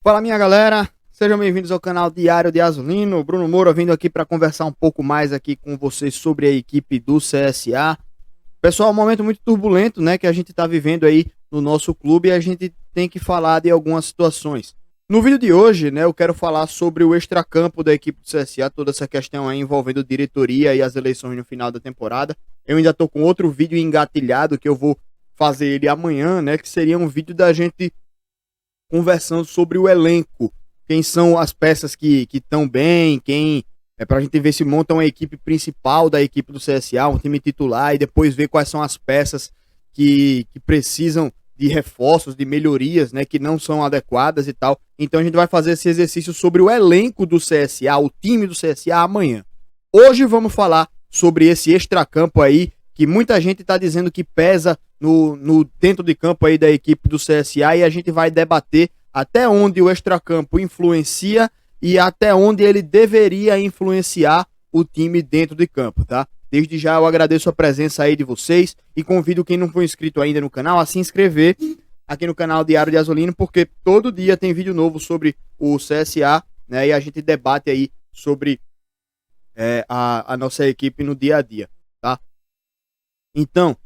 Fala, minha galera, sejam bem-vindos ao canal Diário de Azulino. Bruno Moura vindo aqui para conversar um pouco mais aqui com vocês sobre a equipe do CSA. Pessoal, um momento muito turbulento, né, que a gente está vivendo aí no nosso clube, e a gente tem que falar de algumas situações. No vídeo de hoje, né, eu quero falar sobre o extracampo da equipe do CSA, toda essa questão aí envolvendo diretoria e as eleições no final da temporada. Eu ainda tô com outro vídeo engatilhado que eu vou fazer ele amanhã, né, que seria um vídeo da gente conversando sobre o elenco, quem são as peças que estão bem, quem pra gente ver se monta uma equipe principal da equipe do CSA, um time titular, e depois ver quais são as peças que precisam de reforços, de melhorias, né, que não são adequadas e tal. Então a gente vai fazer esse exercício sobre o elenco do CSA, o time do CSA amanhã. Hoje vamos falar sobre esse extracampo aí, que muita gente está dizendo que pesa no dentro de campo aí da equipe do CSA, e a gente vai debater até onde o extracampo influencia e até onde ele deveria influenciar o time dentro de campo, tá? Desde já eu agradeço a presença aí de vocês e convido quem não foi inscrito ainda no canal a se inscrever aqui no canal Diário de Azulino, porque todo dia tem vídeo novo sobre o CSA, né? E a gente debate aí sobre a nossa equipe no dia a dia, tá? Então,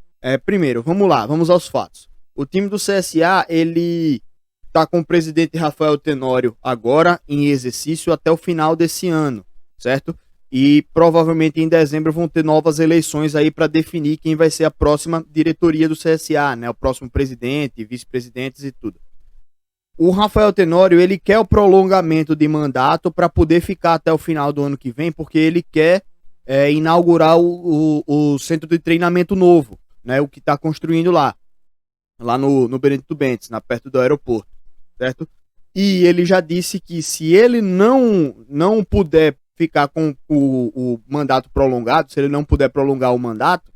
primeiro, vamos lá, vamos aos fatos. O time do CSA, ele tá com o presidente Rafael Tenório agora em exercício até o final desse ano, certo? E provavelmente em dezembro vão ter novas eleições aí para definir quem vai ser a próxima diretoria do CSA, né? O próximo presidente, vice-presidentes e tudo. O Rafael Tenório, ele quer o prolongamento de mandato para poder ficar até o final do ano que vem, porque ele quer inaugurar o centro de treinamento novo, né? O que está construindo lá no Benedito Bentes, perto do aeroporto, certo? E ele já disse que se ele não puder ficar com o mandato prolongado, se ele não puder prolongar o mandato,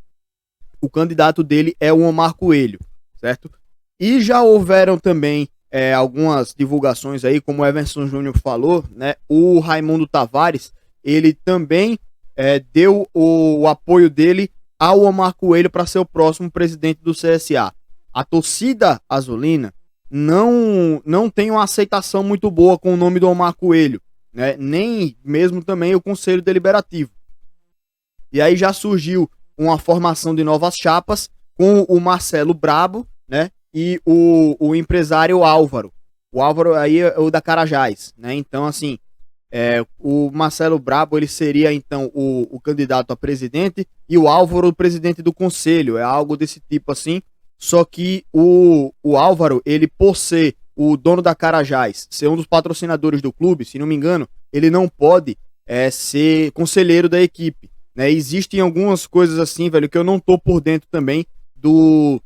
o candidato dele é o Omar Coelho, certo? E já houveram também algumas divulgações aí, como o Everson Júnior falou, né? O Raimundo Tavares, ele também deu o apoio dele ao Omar Coelho para ser o próximo presidente do CSA. A torcida azulina não tem uma aceitação muito boa com o nome do Omar Coelho, né? Nem mesmo também o Conselho Deliberativo. E aí já surgiu uma formação de novas chapas com o Marcelo Brabo, né? E o empresário Álvaro. O Álvaro aí é o da Carajás, né? Então, assim, o Marcelo Brabo, ele seria então o candidato a presidente e o Álvaro o presidente do conselho, é algo desse tipo assim. Só que o Álvaro, ele por ser o dono da Carajás, ser um dos patrocinadores do clube, se não me engano, ele não pode ser conselheiro da equipe, né? Existem algumas coisas assim, velho, que eu não tô por dentro também do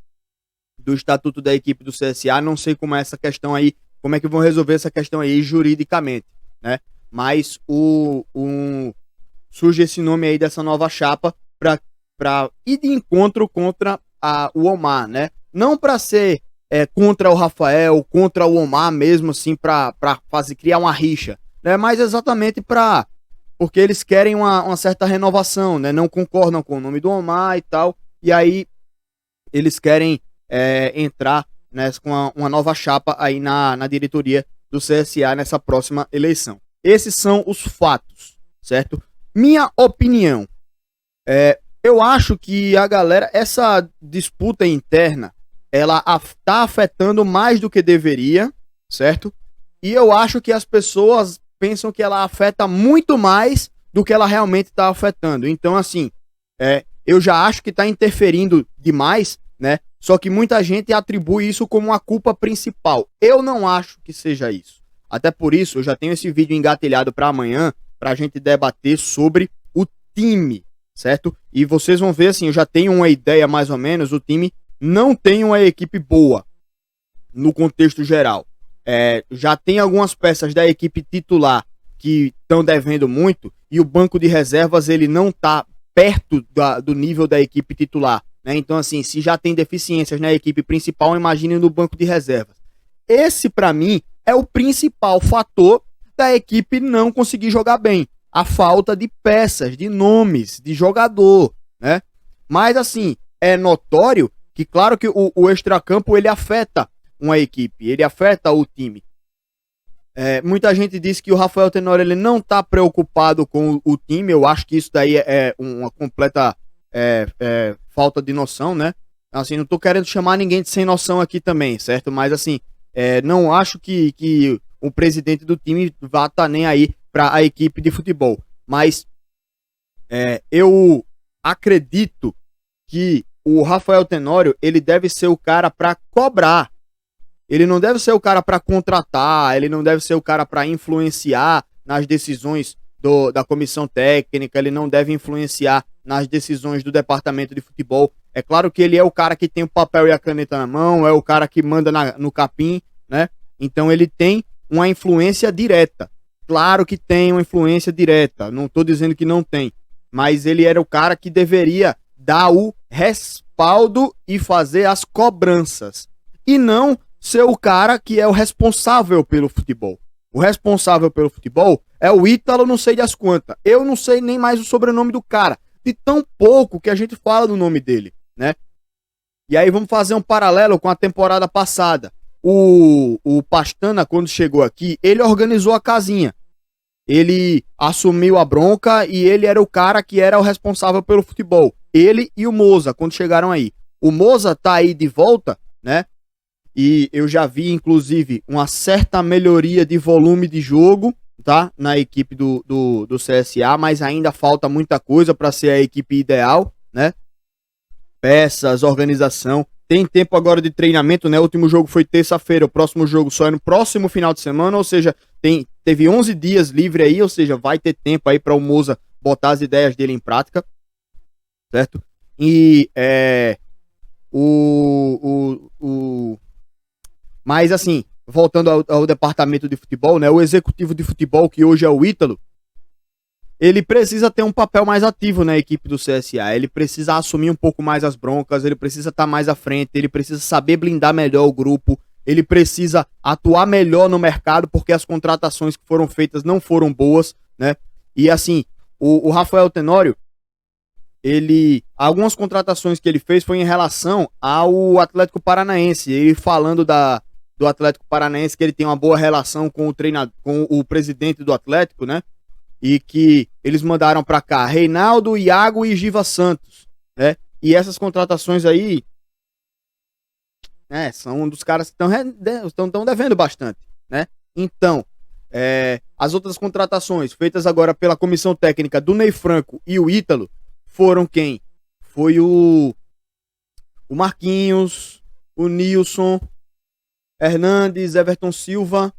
estatuto da equipe do CSA, não sei como é essa questão aí, como é que vão resolver essa questão aí juridicamente, né? Mas surge esse nome aí dessa nova chapa para ir de encontro contra o Omar, né? Não para ser contra o Rafael, contra o Omar mesmo, assim, para criar uma rixa, né? Mas exatamente porque eles querem uma certa renovação, né? Não concordam com o nome do Omar e tal, e aí eles querem entrar, né, com uma nova chapa aí na diretoria do CSA nessa próxima eleição. Esses são os fatos, certo? Minha opinião, eu acho que a galera, essa disputa interna, ela tá afetando mais do que deveria, certo? E eu acho que as pessoas pensam que ela afeta muito mais do que ela realmente tá afetando. Então, assim, eu já acho que tá interferindo demais, né? Só que muita gente atribui isso como a culpa principal. Eu não acho que seja isso. Até por isso, eu já tenho esse vídeo engatilhado para amanhã, pra gente debater sobre o time, certo? E vocês vão ver, assim, eu já tenho uma ideia mais ou menos, o time não tem uma equipe boa no contexto geral. Já tem algumas peças da equipe titular que estão devendo muito, e o banco de reservas ele não tá perto do nível da equipe titular, né? Então, assim, se já tem deficiências na equipe principal, imagine no banco de reservas. Esse, para mim, é o principal fator da equipe não conseguir jogar bem. A falta de peças, de nomes, de jogador, né? Mas, assim, é notório que, claro que o extracampo, ele afeta uma equipe, ele afeta o time. Muita gente diz que o Rafael Tenório ele não está preocupado com o time. Eu acho que isso daí é uma completa falta de noção, né? Assim, não estou querendo chamar ninguém de sem noção aqui também, certo? Mas assim, não acho que o presidente do time vá estar nem aí para a equipe de futebol. Mas eu acredito que o Rafael Tenório ele deve ser o cara para cobrar. Ele não deve ser o cara para contratar, ele não deve ser o cara para influenciar nas decisões da comissão técnica, ele não deve influenciar nas decisões do departamento de futebol. É claro que ele é o cara que tem o papel e a caneta na mão, é o cara que manda no capim, né? Então ele tem uma influência direta. Claro que tem uma influência direta, não estou dizendo que não tem, mas ele era o cara que deveria dar o respaldo e fazer as cobranças. E não ser o cara que é o responsável pelo futebol. O responsável pelo futebol é o Ítalo, não sei das quantas. Eu não sei nem mais o sobrenome do cara. De tão pouco que a gente fala do nome dele, né? E aí vamos fazer um paralelo com a temporada passada. O Pastana, quando chegou aqui, ele organizou a casinha. Ele assumiu a bronca e ele era o cara que era o responsável pelo futebol. Ele e o Moza, quando chegaram aí. O Moza tá aí de volta, né? E eu já vi, inclusive, uma certa melhoria de volume de jogo, tá? Na equipe do CSA, mas ainda falta muita coisa para ser a equipe ideal, né? Peças, organização. Tem tempo agora de treinamento, né? O último jogo foi terça-feira, o próximo jogo só é no próximo final de semana, ou seja, teve 11 dias livre aí, ou seja, vai ter tempo aí para o Moza botar as ideias dele em prática, certo? E mas assim, voltando ao departamento de futebol, né? O executivo de futebol, que hoje é o Ítalo, ele precisa ter um papel mais ativo na equipe do CSA. Ele precisa assumir um pouco mais as broncas, ele precisa estar mais à frente, ele precisa saber blindar melhor o grupo, ele precisa atuar melhor no mercado, porque as contratações que foram feitas não foram boas, né? E assim, o Rafael Tenório, algumas contratações que ele fez foi em relação ao Atlético Paranaense. Ele falando do Atlético Paranaense, que ele tem uma boa relação com o treinador, com o presidente do Atlético, né? E que eles mandaram para cá Reinaldo, Iago e Giva Santos, né? E essas contratações aí, são um dos caras que estão devendo bastante, né? Então, as outras contratações feitas agora pela comissão técnica do Ney Franco e o Ítalo foram quem? Foi o Marquinhos, o Nilson, Hernandes, Everton Silva,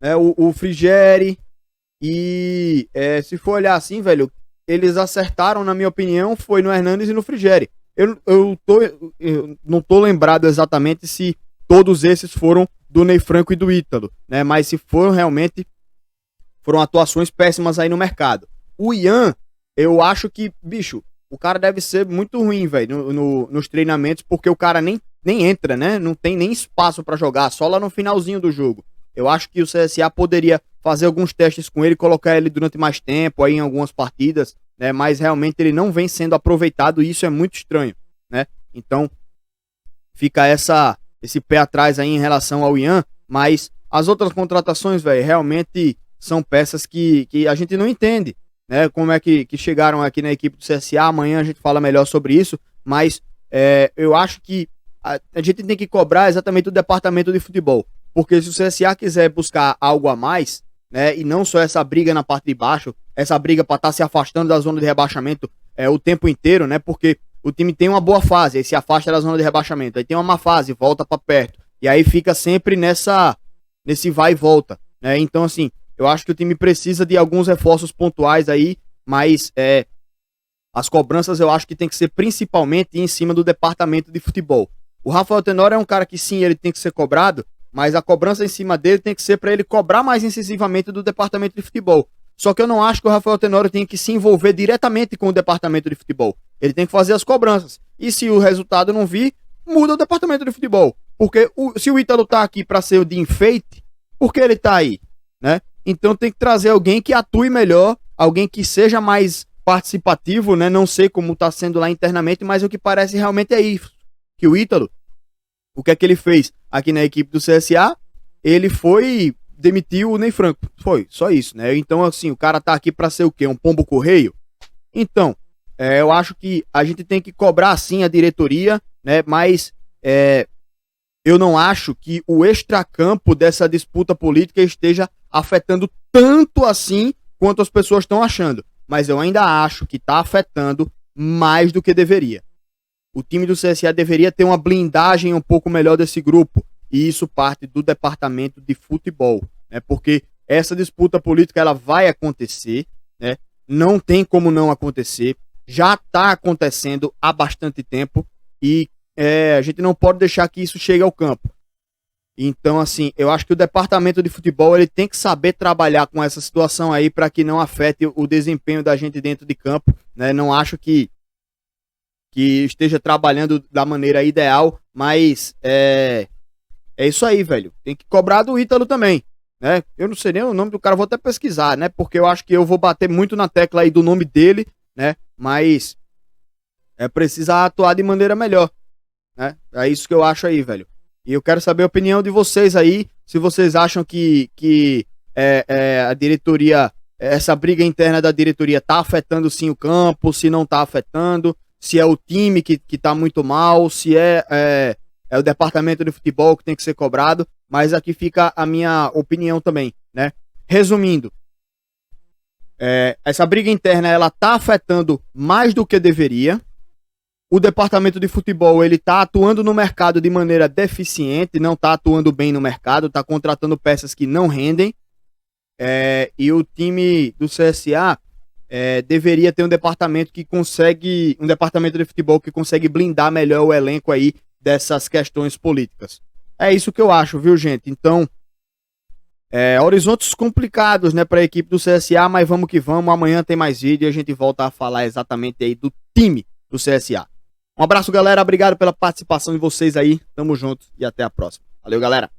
né, o Frigeri. E se for olhar assim, velho, eles acertaram, na minha opinião, foi no Hernandes e no Frigeri. Eu não tô lembrado exatamente se todos esses foram do Ney Franco e do Ítalo, né? Mas se foram realmente, foram atuações péssimas aí no mercado. O Ian, eu acho que, bicho, o cara deve ser muito ruim, velho, nos treinamentos, porque o cara nem entra, né? Não tem nem espaço para jogar, só lá no finalzinho do jogo. Eu acho que o CSA poderia fazer alguns testes com ele, colocar ele durante mais tempo aí em algumas partidas, né? Mas realmente ele não vem sendo aproveitado e isso é muito estranho, né? Então fica esse pé atrás aí em relação ao Ian, mas as outras contratações, velho, realmente são peças que a gente não entende, né? Como é que chegaram aqui na equipe do CSA. Amanhã a gente fala melhor sobre isso, mas eu acho que a gente tem que cobrar exatamente o departamento de futebol. Porque se o CSA quiser buscar algo a mais, né, e não só essa briga na parte de baixo, essa briga para estar se afastando da zona de rebaixamento o tempo inteiro, né, porque o time tem uma boa fase, aí se afasta da zona de rebaixamento, aí tem uma má fase, volta para perto, e aí fica sempre nesse vai e volta, né. Então assim, eu acho que o time precisa de alguns reforços pontuais aí, mas as cobranças eu acho que tem que ser principalmente em cima do departamento de futebol. O Rafael Tenório é um cara que sim, ele tem que ser cobrado, mas a cobrança em cima dele tem que ser para ele cobrar mais incisivamente do departamento de futebol. Só que eu não acho que o Rafael Tenório tem que se envolver diretamente com o departamento de futebol. Ele tem que fazer as cobranças. E se o resultado não vir, muda o departamento de futebol. Porque se o Ítalo tá aqui para ser o de enfeite, por que ele tá aí, né? Então tem que trazer alguém que atue melhor, alguém que seja mais participativo, né? Não sei como tá sendo lá internamente, mas o que parece realmente é isso. Que o Ítalo, o que é que ele fez aqui na equipe do CSA? Ele foi demitiu o Ney Franco. Foi, só isso, né? Então, assim, o cara tá aqui pra ser o quê? Um pombo correio? Então, eu acho que a gente tem que cobrar, sim, a diretoria, né? Mas eu não acho que o extracampo dessa disputa política esteja afetando tanto assim quanto as pessoas estão achando. Mas eu ainda acho que está afetando mais do que deveria. O time do CSA deveria ter uma blindagem um pouco melhor desse grupo. E isso parte do departamento de futebol, né? Porque essa disputa política ela vai acontecer, né? Não tem como não acontecer. Já está acontecendo há bastante tempo e a gente não pode deixar que isso chegue ao campo. Então, assim, eu acho que o departamento de futebol ele tem que saber trabalhar com essa situação aí para que não afete o desempenho da gente dentro de campo, né? Não acho que esteja trabalhando da maneira ideal, mas é isso aí, velho. Tem que cobrar do Ítalo também, né? Eu não sei nem o nome do cara, vou até pesquisar, né? Porque eu acho que eu vou bater muito na tecla aí do nome dele, né? Mas precisa atuar de maneira melhor, né? É isso que eu acho aí, velho. E eu quero saber a opinião de vocês aí, se vocês acham que a diretoria, essa briga interna da diretoria tá afetando sim o campo, se não tá afetando, se é o time que tá muito mal, se é o departamento de futebol que tem que ser cobrado, mas aqui fica a minha opinião também, né? Resumindo, essa briga interna ela tá afetando mais do que deveria. O departamento de futebol ele tá atuando no mercado de maneira deficiente, não tá atuando bem no mercado, tá contratando peças que não rendem. E o time do CSA deveria ter um departamento de futebol que consegue blindar melhor o elenco aí dessas questões políticas. É isso que eu acho, viu, gente? Então, horizontes complicados, né, para a equipe do CSA, mas vamos que vamos. Amanhã tem mais vídeo e a gente volta a falar exatamente aí do time do CSA. Um abraço, galera. Obrigado pela participação de vocês aí. Tamo junto e até a próxima. Valeu, galera.